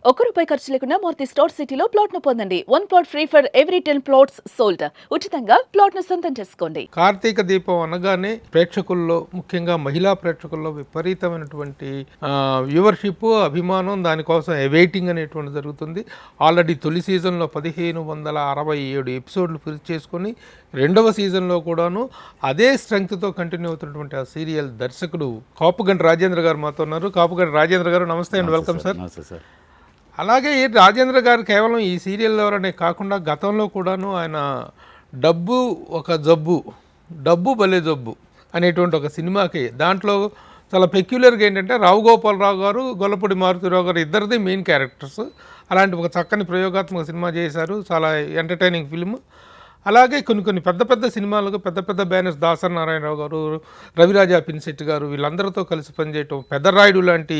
రూపాయి ఖర్చు లేకుండా మూర్తి స్టోర్ సిటీలో ప్లాట్ ను పొందండి. 1 plot free for every 10 plots sold. ఉచితంగా ప్లాట్ ను సొంతం చేసుకోండి. కార్తీక దీపం అనగానే ప్రేక్షకుల్లో, ముఖ్యంగా మహిళా ప్రేక్షకుల్లో విపరీతమైనటువంటి వ్యూవర్షిప్, అభిమానం, దానికోసం వెయిటింగ్ అనేటువంటి జరుగుతుంది. ఆల్రెడీ తొలి సీజన్లో 1567 ఎపిసోడ్లు పూర్తి చేసుకొని రెండవ సీజన్లో కూడాను అదే స్ట్రెంగ్త్తో కంటిన్యూ అవుతున్నటువంటి ఆ సీరియల్ దర్శకుడు కాపుగంటి రాజేంద్ర గారు మాతో ఉన్నారు. కాపుగంటి రాజేంద్ర గారు, నమస్తే అండ్ వెల్కమ్ సార్. సార్. అలాగే రాజేంద్ర గారు కేవలం ఈ సీరియల్ ఎవరనే కాకుండా గతంలో కూడాను ఆయన డబ్బు ఒక జబ్బు, డబ్బు భలే జబ్బు అనేటువంటి ఒక సినిమాకి, దాంట్లో చాలా పెక్యులర్గా ఏంటంటే రావు గోపాలరావు గారు, గొల్లపూడి మారుతిరావు గారు ఇద్దరిది మెయిన్ క్యారెక్టర్స్. అలాంటి ఒక చక్కని ప్రయోగాత్మక సినిమా చేశారు, చాలా ఎంటర్టైనింగ్ ఫిల్మ్. అలాగే కొన్ని పెద్ద సినిమాలకు పెద్ద బ్యానర్స్, దాసరి నారాయణరావు గారు, రవిరాజా పిన్సెట్టి గారు, వీళ్ళందరితో కలిసి పనిచేయటం, పెద్దరాయుడు లాంటి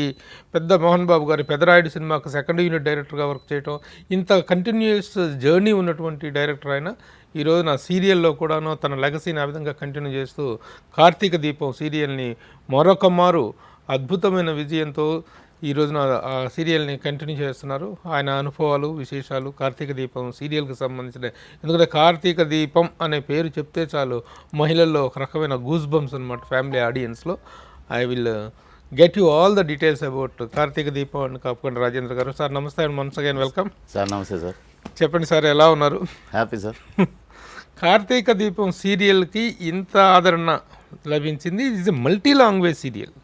పెద్ద మోహన్ బాబు గారి పెద్దరాయుడు సినిమాకు సెకండ్ యూనిట్ డైరెక్టర్గా వర్క్ చేయటం, ఇంత కంటిన్యూస్ జర్నీ ఉన్నటువంటి డైరెక్టర్ ఆయన ఈరోజు నా సీరియల్లో కూడాను తన లెగసీని ఆ విధంగా కంటిన్యూ చేస్తూ కార్తీక దీపం సీరియల్ని మరొక మారు అద్భుతమైన విజయంతో ఈరోజు నా ఆ సీరియల్ని కంటిన్యూ చేస్తున్నారు. ఆయన అనుభవాలు, విశేషాలు కార్తీక దీపం సీరియల్కి సంబంధించిన, ఎందుకంటే కార్తీక దీపం అనే పేరు చెప్తే చాలు మహిళల్లో ఒక రకమైన గూస్ బంప్స్ అనమాట ఫ్యామిలీ ఆడియన్స్లో. I will get you all the details about Karthika Deepam and Kapuganti Rajendra garu. Sir నమస్తే and once again welcome. Sir నమస్తే సార్. చెప్పండి సార్, ఎలా ఉన్నారు? Happy sir. కార్తీక దీపం సీరియల్కి ఇంత ఆదరణ లభించింది. It is a multi language serial.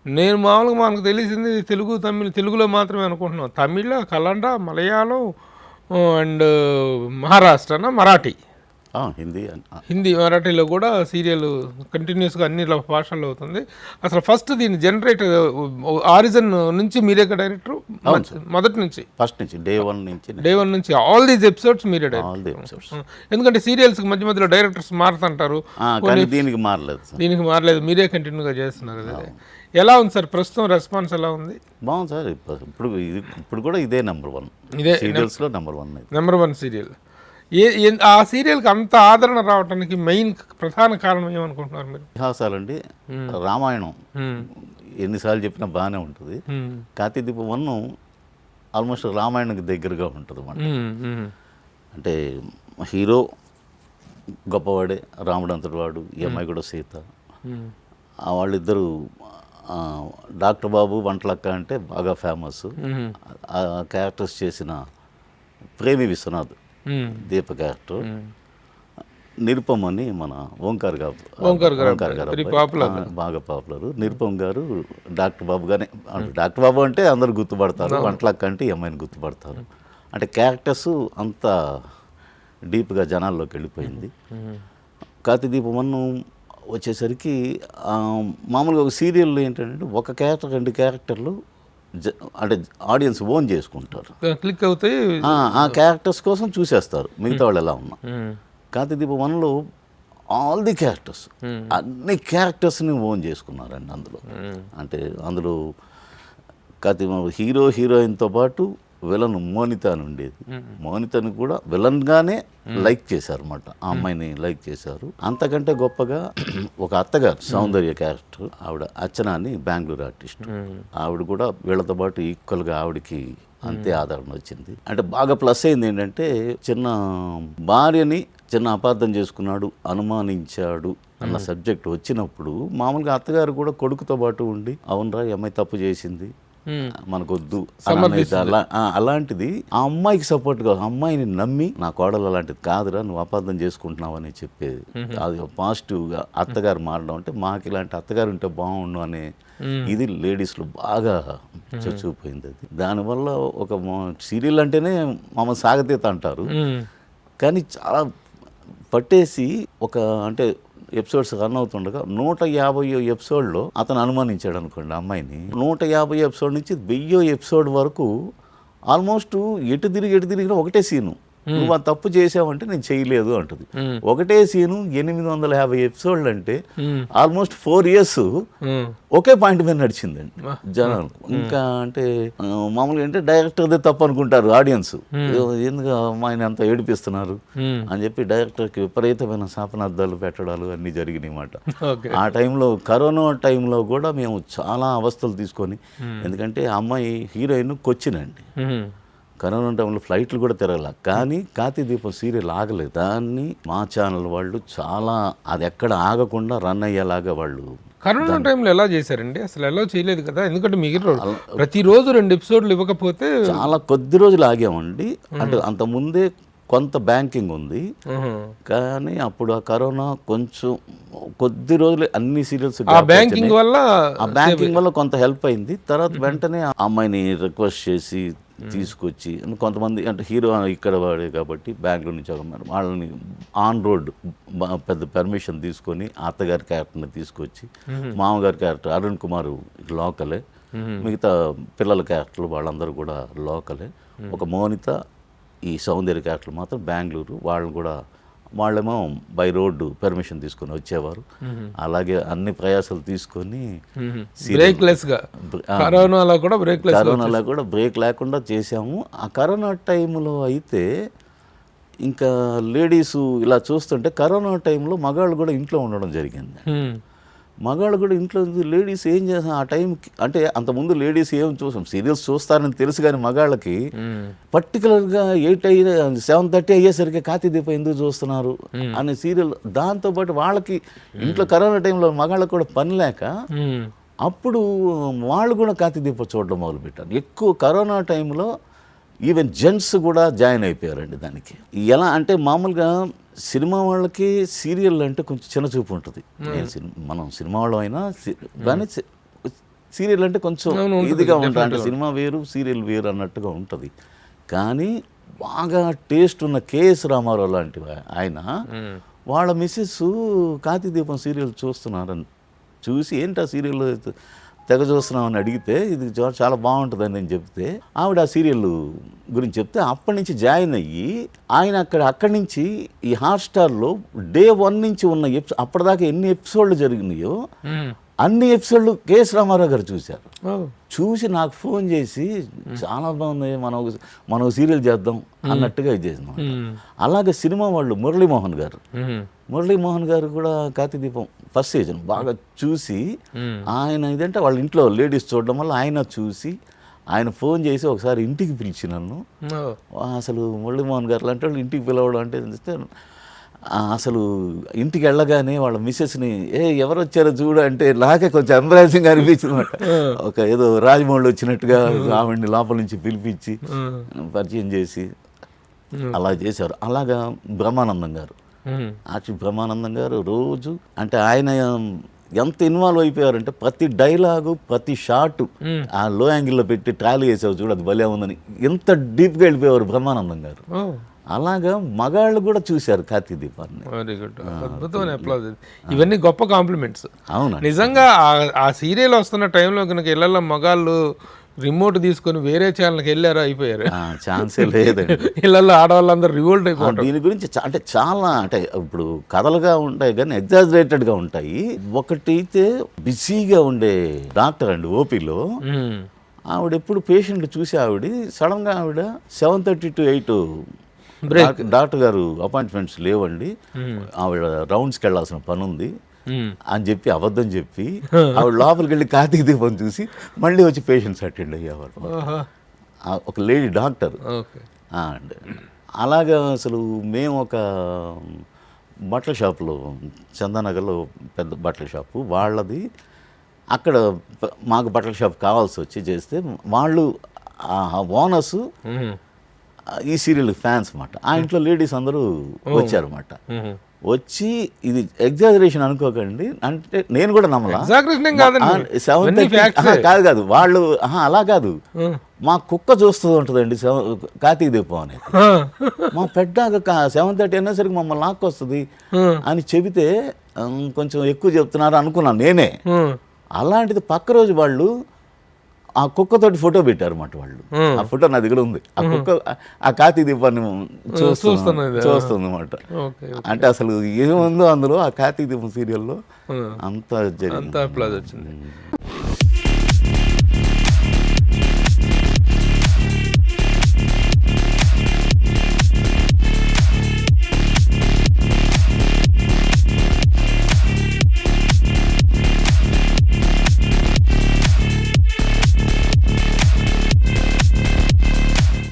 నేను మామూలుగా మనకు తెలిసింది తెలుగు, తెలుగులో మాత్రమే అనుకుంటున్నాం. తమిళ, కన్నడ, మలయాళం అండ్ మహారాష్ట్రన మరాఠీ, హిందీ, మరాఠీలో కూడా సీరియల్ కంటిన్యూస్గా అన్ని భాషల్లో అవుతుంది. అసలు ఫస్ట్ దీని జనరేటర్ ఆరిజిన్ నుంచి మీరే డైరెక్టర్? మొదటి నుంచి, ఫస్ట్ నుంచి, డే వన్ నుంచి ఆల్ దీస్ ఎపిసోడ్స్ మీరే డైరెక్టర్? ఎందుకంటే సీరియల్స్ మధ్యలో డైరెక్టర్స్ మారుతుంటారు, దీనికి మారలేదు, మీరే కంటిన్యూగా చేస్తున్నారు. అదే ఎలా ఉంది సార్ ప్రస్తుతం రెస్పాన్స్ ఎలా ఉంది? బాగుంది సార్. ఇప్పుడు కూడా ఇదే నెంబర్ 1, ఇదే సీరియల్స్లో నెంబర్ 1 సీరియల్. ఆ సీరియల్కి అంత ఆదరణ రావడానికి మెయిన్ ప్రధాన కారణం ఏమనుకుంటున్నారు మీరు? ఇతిహాసాలండి. రామాయణం ఎన్నిసార్లు చెప్పినా బాగానే ఉంటుంది. కార్తీక దీపం 1 ఆల్మోస్ట్ రామాయణానికి దగ్గరగా ఉంటుంది అన్నమాట. అంటే హీరో గొప్పవాడే, రాముడు అంతటి వాడు, ఈ అమ్మాయి కూడా సీత. వాళ్ళిద్దరూ డాక్టర్ బాబు, వంటలక్క అంటే బాగా ఫేమస్. ఆ క్యారెక్టర్స్ చేసిన ప్రేమి విశ్వనాథ్ దీప క్యారెక్టర్, నిరుపమ్ అని మన ఓంకార్ గారు బాగా పాపులర్. నిరుపమ్ గారు డాక్టర్ బాబు గానే, డాక్టర్ బాబు అంటే అందరు గుర్తుపడతారు, వంటలక్క అంటే ఈ అమ్మాయిని గుర్తుపడతారు. అంటే క్యారెక్టర్స్ అంత డీప్గా జనాల్లోకి వెళ్ళిపోయింది. కార్తీక దీపం 1 వచ్చేసరికి మామూలుగా ఒక సీరియల్లో ఏంటంటే ఒక క్యారెక్టర్ 2 క్యారెక్టర్లు అంటే ఆడియన్స్ ఓన్ చేసుకుంటారు, క్లిక్ అవుతాయి, ఆ క్యారెక్టర్స్ కోసం చూసేస్తారు మిగతా వాళ్ళు ఎలా ఉన్నా. కార్తీక దీపం 1లో ఆల్ ది క్యారెక్టర్స్, అన్ని క్యారెక్టర్స్ని ఓన్ చేసుకున్నారండి అందులో. అంటే అందులో కార్తీక హీరోయిన్తో పాటు విలన్ మోనిత అని ఉండేది. మోనితని కూడా విలన్గానే లైక్ చేశారు అన్నమాట, ఆ అమ్మాయిని లైక్ చేశారు. అంతకంటే గొప్పగా ఒక అత్తగారు సౌందర్య క్యారెక్టర్, ఆవిడ అర్చన అని బెంగళూరు ఆర్టిస్ట్, ఆవిడ కూడా వీళ్ళతో పాటు ఈక్వల్గా ఆవిడకి అంతే ఆదరణ వచ్చింది. అంటే బాగా ప్లస్ అయింది ఏంటంటే, చిన్న భార్యని అపార్థం చేసుకున్నాడు, అనుమానించాడు అన్న సబ్జెక్ట్ వచ్చినప్పుడు మామూలుగా అత్తగారు కూడా కొడుకుతో పాటు ఉండి, అవునరా ఈ అమ్మాయి తప్పు చేసింది, మనకొద్దు అలాంటిది ఆ అమ్మాయికి సపోర్ట్గా, అమ్మాయిని నమ్మి నా కోడలు అలాంటిది కాదురా, నువ్వు అపార్థం చేసుకుంటున్నావు అని చెప్పేది. అది పాజిటివ్గా అత్తగారు మారడం, అంటే మాకు ఇలాంటి అత్తగారు ఉంటే బాగుండు అనే ఇది లేడీస్లో బాగా చచ్చిపోయింది. అది దానివల్ల ఒక సీరియల్ అంటేనే మమ్మల్ని సాగతీత అంటారు, కానీ చాలా పట్టేసి ఒక అంటే ఎపిసోడ్స్ రన్ అవుతుండగా 150 ఎపిసోడ్లో అతను అనుమానించాడు అనుకోండి అమ్మాయిని. 150 ఎపిసోడ్ నుంచి 1000 ఎపిసోడ్ వరకు ఆల్మోస్ట్ ఎటు తిరిగినా ఒకటే సీను, నువ్వు ఆ తప్పు చేసావంటే నేను చేయలేదు అంటుంది. ఒకటే సీను 850 ఎపిసోడ్లు అంటే ఆల్మోస్ట్ 4 years ఒకే పాయింట్ మీద నడిచిందండి జనాలు. ఇంకా అంటే మామూలుగా అంటే డైరెక్టర్దే తప్పు అనుకుంటారు ఆడియన్స్, ఎందుకు అమ్మాయిని అంత ఏడిపిస్తున్నారు అని చెప్పి డైరెక్టర్కి విపరీతమైన శాపనార్థాలు పెట్టడాలు అన్నీ జరిగినాయి మాట. ఆ టైంలో కరోనా టైంలో కూడా మేము చాలా అవస్థలు తీసుకొని, ఎందుకంటే ఆ అమ్మాయి హీరోయిన్ కొచ్చినండి, కరోనా టైంలో ఫ్లైట్లు కూడా తిరగల, కానీ కార్తీక దీపం సీరియల్ ఆగలేదు. దాన్ని మా ఛానల్ వాళ్ళు చాలా అది ఎక్కడ ఆగకుండా రన్ అయ్యేలాగా వాళ్ళు. కరోనా టైంలో ఎలా చేశారండి? అసలు ఎలా చేయలేదు కదా, ఎందుకంటే మీరు ప్రతిరోజు 2 ఎపిసోడ్లు ఇవ్వకపోతే చాలా కొద్ది రోజులు ఆగామండి. అంటే అంతకుముందే కొంత బ్యాంకింగ్ ఉంది, కానీ అప్పుడు ఆ కరోనా కొంచెం కొద్ది రోజులు అన్ని సీరియల్స్ బ్యాంకింగ్ వల్ల కొంత హెల్ప్ అయింది. తర్వాత వెంటనే ఆ అమ్మాయిని రిక్వెస్ట్ చేసి తీసుకొచ్చి, కొంతమంది అంటే హీరో ఇక్కడ వాడే కాబట్టి బెంగళూరు నుంచి ఒక వాళ్ళని ఆన్ రోడ్ పెద్ద పర్మిషన్ తీసుకొని అత్తగారి క్యారెక్టర్ని తీసుకొచ్చి, మామగారి క్యారెక్టర్ అరుణ్ కుమార్ లోకలే, మిగతా పిల్లల క్యారెక్టర్లు వాళ్ళందరూ కూడా లోకలే. ఒక మౌనిత ఈ సౌందర్య క్యారెక్టర్ మాత్రం బెంగళూరు, వాళ్ళేమో బై రోడ్డు పర్మిషన్ తీసుకొని వచ్చేవారు. అలాగే అన్ని ప్రయాసాలు తీసుకొని కరోనాలో కూడా బ్రేక్ లేకుండా చేసాము. ఆ కరోనా టైంలో అయితే ఇంకా లేడీస్ ఇలా చూస్తుంటే కరోనా టైంలో మగాళ్ళు కూడా ఇంట్లో ఉండడం జరిగింది. మగాళ్ళు కూడా ఇంట్లో లేడీస్ ఏం చేస్తాం ఆ టైంకి, అంటే అంతకుముందు లేడీస్ ఏం చూసాం సీరియల్స్ చూస్తారని తెలుసు, కానీ మగాళ్ళకి పర్టికులర్గా 7:30 అయ్యేసరికి కార్తీక దీపం ఎందుకు చూస్తున్నారు అనే సీరియల్. దాంతోపాటు వాళ్ళకి ఇంట్లో కరోనా టైంలో మగాళ్ళకి కూడా పని లేక అప్పుడు వాళ్ళు కూడా కార్తీక దీపం చూడడం మొదలుపెట్టారు. ఎక్కువ కరోనా టైంలో ఈవెన్ జెంట్స్ కూడా జాయిన్ అయిపోయారండి దానికి. ఎలా అంటే మామూలుగా సినిమా వాళ్ళకి సీరియల్ అంటే కొంచెం చిన్న చూపు ఉంటుంది. మనం సినిమా వాళ్ళం అయినా కానీ సీరియల్ అంటే కొంచెం ఇదిగా ఉంటుంది, అంటే సినిమా వేరు సీరియల్ వేరు అన్నట్టుగా ఉంటుంది. కానీ బాగా టేస్ట్ ఉన్న కేఎస్ రామారావు లాంటి ఆయన వాళ్ళ మిస్సెస్ కార్తీక దీపం సీరియల్ చూస్తున్నారని చూసి, ఏంటి ఆ సీరియల్ తెగ చూస్తున్నామని అడిగితే ఇది చాలా బాగుంటుందని నేను చెప్తే, ఆవిడ ఆ సీరియల్ గురించి చెప్తే అప్పటి నుంచి జాయిన్ అయ్యి ఆయన అక్కడి నుంచి ఈ హాట్స్టార్లో Day 1 నుంచి ఉన్న అప్పటిదాకా ఎన్ని ఎపిసోడ్లు జరిగినాయో అన్ని ఎపిసోడ్లు కేఎస్ రామారావు గారు చూశారు. చూసి నాకు ఫోన్ చేసి చాలా బాగుంది, మనం సీరియల్ చేద్దాం అన్నట్టుగా ఇది చేసినాం. అలాగే సినిమా వాళ్ళు మురళీమోహన్ గారు కూడా కార్తీక దీపం ఫస్ట్ సీజన్ బాగా చూసి ఆయన ఇదంటే వాళ్ళ ఇంట్లో లేడీస్ చూడడం వల్ల ఆయన చూసి ఆయన ఫోన్ చేసి ఒకసారి ఇంటికి పిలిచి నన్ను, అసలు మురళీమోహన్ గారు లాంటి వాళ్ళు ఇంటికి పిలవడం అంటే అసలు ఇంటికి వెళ్ళగానే వాళ్ళ మిస్సెస్ని ఎవరు వచ్చారో చూడు అంటే నాకే కొంచెం ఎంబ్రాసింగ్ అనిపించింది అనమాట. ఒక ఏదో రాజమౌళి వచ్చినట్టుగా ఆవిడ్ని లోపల నుంచి పిలిపించి పరిచయం చేసి అలా చేశారు. అలాగా బ్రహ్మానందం గారు రోజు అంటే ఆయన ఎంత ఇన్వాల్వ్ అయిపోయారంటే ప్రతి డైలాగు ప్రతి షాటు ఆ లో యాంగిల్లో పెట్టి ట్రాలీ వేసావు చూడు అది భలే ఉందని ఎంత డీప్గా వెళ్ళిపోయేవారు బ్రహ్మానందం గారు. అలాగా మగాళ్ళు కూడా చూశారు కార్తీక దీపాన్ని. వెరీ గుడ్, అద్భుతమైన అప్లాజ్. ఇవన్నీ గొప్ప కాంప్లిమెంట్స్. అవును, నిజంగా ఆ సీరియల్ వస్తున్న టైంలో కనుక ఇళ్ళల్లో మగాళ్ళు రిమోట్ తీసుకొని వేరే ఛానల్కి వెళ్ళారు, అయిపోయారు, ఛాన్సే లేదండి. ఇళ్ళల్లో ఆడవాళ్ళందరూ రివోల్ట్ అయిపోయారు. దీని గురించి అంటే చాలా అంటే ఇప్పుడు కథలుగా ఉంటాయి కానీ ఎగ్జాజరేటెడ్గా ఉంటాయి. ఒకటైతే బిజీగా ఉండే డాక్టర్ అండి ఓపీలో, ఆవిడ ఎప్పుడు పేషెంట్ చూసి ఆవిడ సడన్గా ఆవిడ 7:30 to 8 డాక్టర్ గారు అపాయింట్మెంట్స్ లేవండి, ఆవిడ రౌండ్స్కి వెళ్ళాల్సిన పని ఉంది అని చెప్పి అబద్ధం చెప్పి ఆవిడ లోపలికి వెళ్ళి కార్తీక దీపం చూసి మళ్ళీ వచ్చి పేషెంట్స్ అటెండ్ అయ్యేవారు. ఒక లేడీ డాక్టర్. అలాగా అసలు మేము ఒక బట్టల షాప్లో చందానగర్లో పెద్ద బట్టల షాపు వాళ్ళది, అక్కడ మాకు బట్టల షాప్ కావాల్సి వచ్చి చేస్తే వాళ్ళు ఓనర్స్ ఈ సీరియల్ ఫ్యాన్స్ అన్నమాట. ఆ ఇంట్లో లేడీస్ అందరూ వచ్చారన్నమాట. వచ్చి ఇది ఎగ్జాజరేషన్ అనుకోకండి అంటే నేను కూడా నమ్మలా, కాదు వాళ్ళు అలా కాదు, మా కుక్క చూస్తూ ఉంటుందండి కార్తీక దీపం అనేది, మా పెద్ద 7:30 అనేసరికి మమ్మల్ని లాక్కొస్తుంది అని చెబితే కొంచెం ఎక్కువ చెప్తున్నారు అనుకున్నాను నేనే. అలాంటిది పక్క రోజు వాళ్ళు ఆ కుక్కతోటి ఫోటో పెట్టారు అన్నమాట వాళ్ళు. ఆ ఫోటో నా దగ్గర ఉంది. ఆ కుక్క ఆ కార్తీక దీపాన్ని చూస్తుంది అన్నమాట. ఓకే. అంటే అసలు ఏముందో అందులో ఆ కార్తీక దీపం సీరియల్లో అంత జరిగింది. అంత అప్లాజ్ వచ్చింది.